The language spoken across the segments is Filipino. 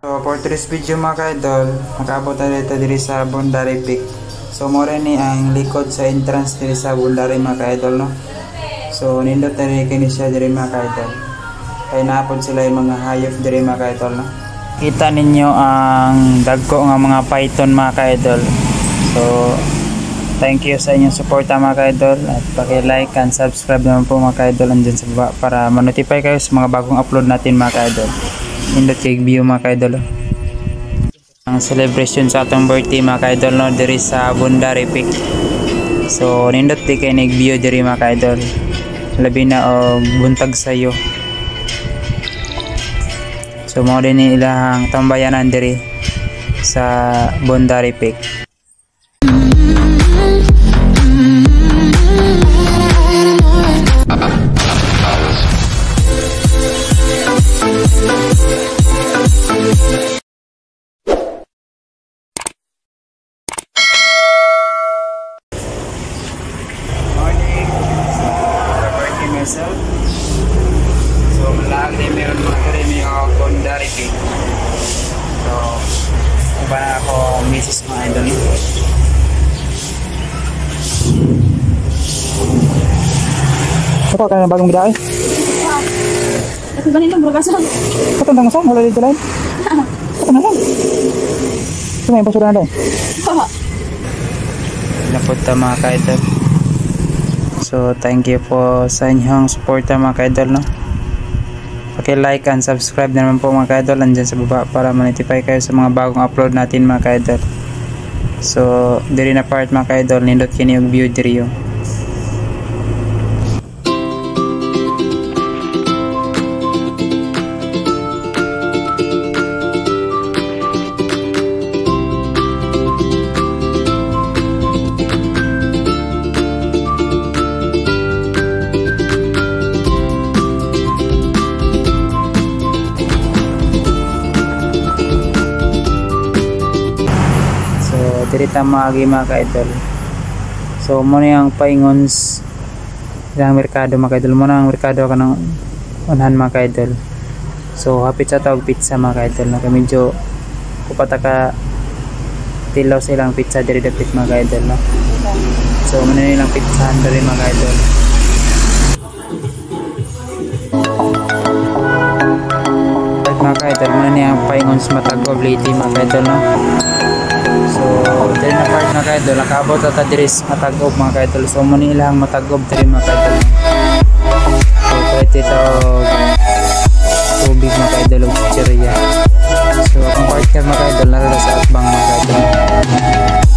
So for today's video mga ka-idol, nakaabot na dito diri sa Boundary Peak. So mora ni ang likod sa entrance diri sa Boundary mga ka-idol, no. So nindot na rin kini siya diri mga ka-idol. Kaya naapod sila yung mga hayop diri mga ka-idol, no. Kita ninyo ang dagko nga mga python mga ka-idol. So thank you sa inyong suporta mga ka-idol, at paki-like and subscribe naman po mga ka-idol andyan sa baba para ma-notify kayo sa mga bagong upload natin mga ka-idol. Nindot kay view mga ka-idol, ang celebration sa atong birthday mga ka-idol, no, diri sa Boundary Peak. So nindot di kay nag-view diri mga ka-idol, labi na og buntag sayo. So mo din ilang tambayanan diri sa Boundary Peak. Myself. So malang din meron mga karimi o Boundary Peak. So iba na ako misis mga idol. Apa ka na bagong bidae? Ito ba nito brogasan? Katandang mo sa? Wala dito lang? Katandang lang? Ito may basura na doon? Napunta mga ka-idol. So thank you po sa inyong suporta mga ka-idol, no. Paki-like and subscribe na naman po mga ka-idol andyan sa baba para ma-notify kayo sa mga bagong upload natin mga ka-idol. So diri na part mga ka-idol, nindot kini yung view diri yo. Diri ta maagi mga ka-idol. So mo na yung paingons ng merkado mga ka-idol. Mo na ang merkado ka ng unahan mga ka-idol. So hapit sa tawag pizza mga ka-idol, na medyo kupata ka tilaw silang pizza diri dapit mga ka-idol, no? So mo na nilang pizzahan diri mga ka-idol. Mga ka-idol, mo na niyang paingons matag obliti mga ka-idol, no? So diri na part mga ka-idol, nakaabot ata diri matag-ob mga ka-idol. So mo ni ilang matag-ob diri mga ka-idol. So pwede ito tubig mga ka-idol o chicheria. So ang part ka mga ka-idol narala sa atbang mga ka-idol.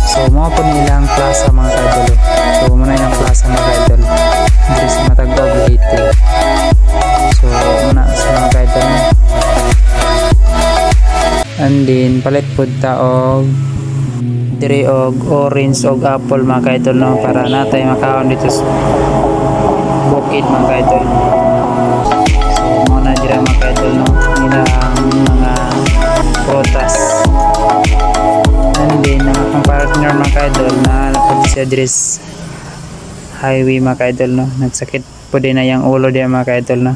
So mga po nilang plaza mga ka-idol. So muna ilang plaza mga ka-idol diri sa matag-ob Leyte. So muna sa mga ka-idol, and then palit po taog diri og orange og apple mga ka-idol, no, para natay makaon dito sa bukid mga ka-idol. So muna dira mga ka-idol, no, nilang mga prutas. And then ang partner mga ka-idol na lapad siya diri sa highway mga ka-idol, no, nagsakit po din na yung ulo diya mga ka-idol, no.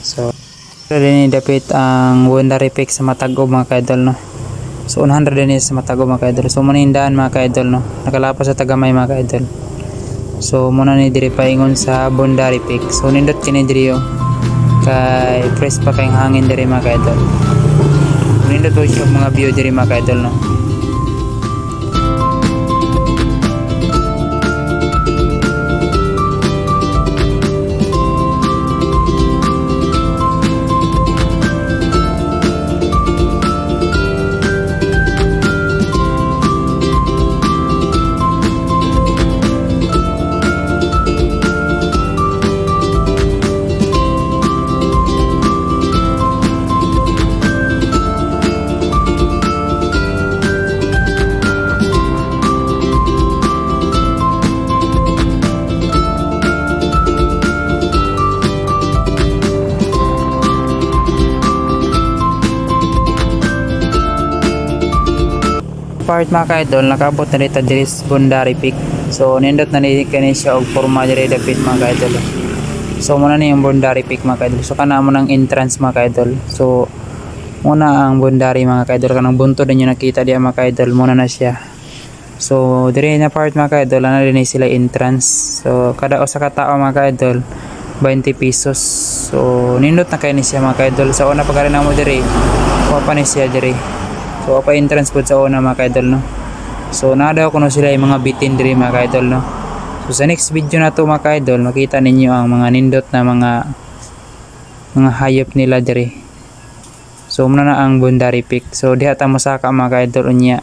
So rin dapit ang Boundary Peak sa matag-ob mga ka-idol, no. So 100 din sa matag-ob mga ka-idol. So muna hindaan mga ka-idol, no, nakalapas sa Tagamay mga ka-idol. So muna ni diri paingon sa Boundary Peak. So nindot kini diri yo kay press pa kay hangin diri mga ka-idol. Nindot po siya mga view diri mga ka-idol, no. part mga ka-idol, nakaabot na dito diri sa Boundary Peak. So nindot na ni kani siya og forma diri dapit mga ka-idol. So muna ni yung Boundary Peak mga ka-idol. So kana mo nang entrance mga ka-idol. So muna ang bundari mga kaidol, kanang bunto din yung nakita diya mga kaidol, muna na siya. So dire na part mga kaidol, ana din sila entrance. So kada usa ka tawo mga kaidol 20 pesos. So nindot na kay ni siya mga kaidol. Sa una pagkarin mo dire, wa pa ni siya dire. So pa entrance pud sa una mga kaidol no. So nadaw kuno sila yung mga bitin dire mga kaidol no. So sa next video na to mga kaidol, makita ninyo ang mga nindot na mga hayop nila dire. So muna na ang Boundary Peak. So diha ta mosaka mga kaidol unya.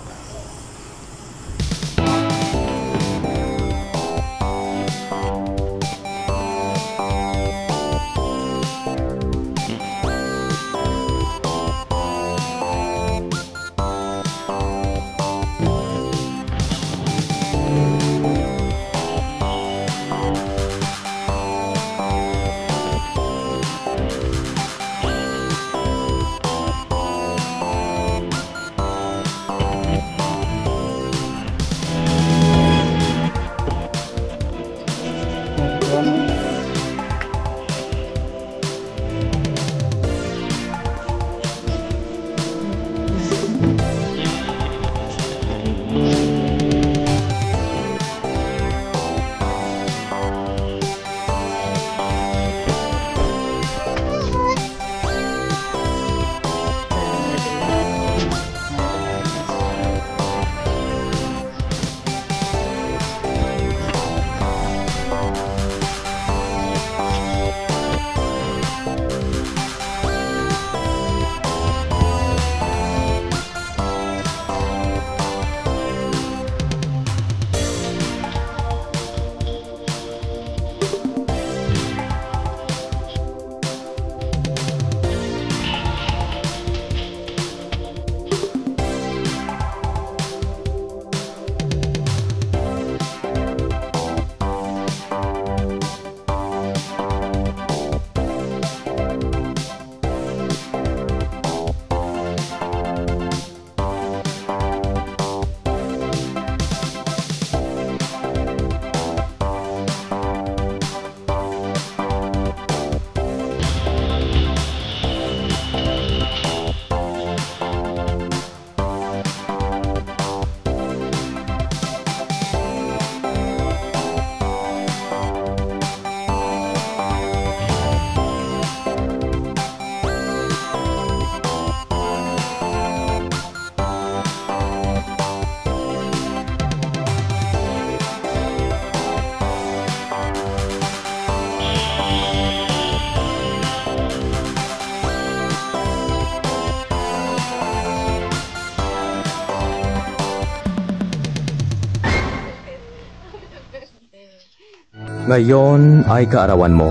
Ngayon ay kaarawan mo.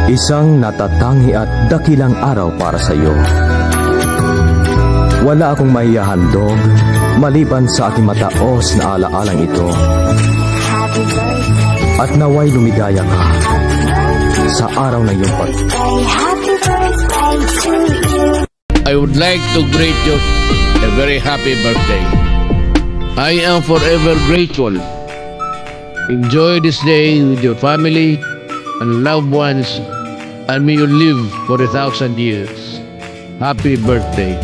Isang natatangi at dakilang araw para sa iyo. Wala akong maihahandog maliban sa aking mataos na alaalang ito. At naway lumigaya ka sa araw na iyong I would like to greet you a very happy birthday. I am forever grateful. Enjoy this day with your family and loved ones, and may you live for 1,000 years. Happy birthday.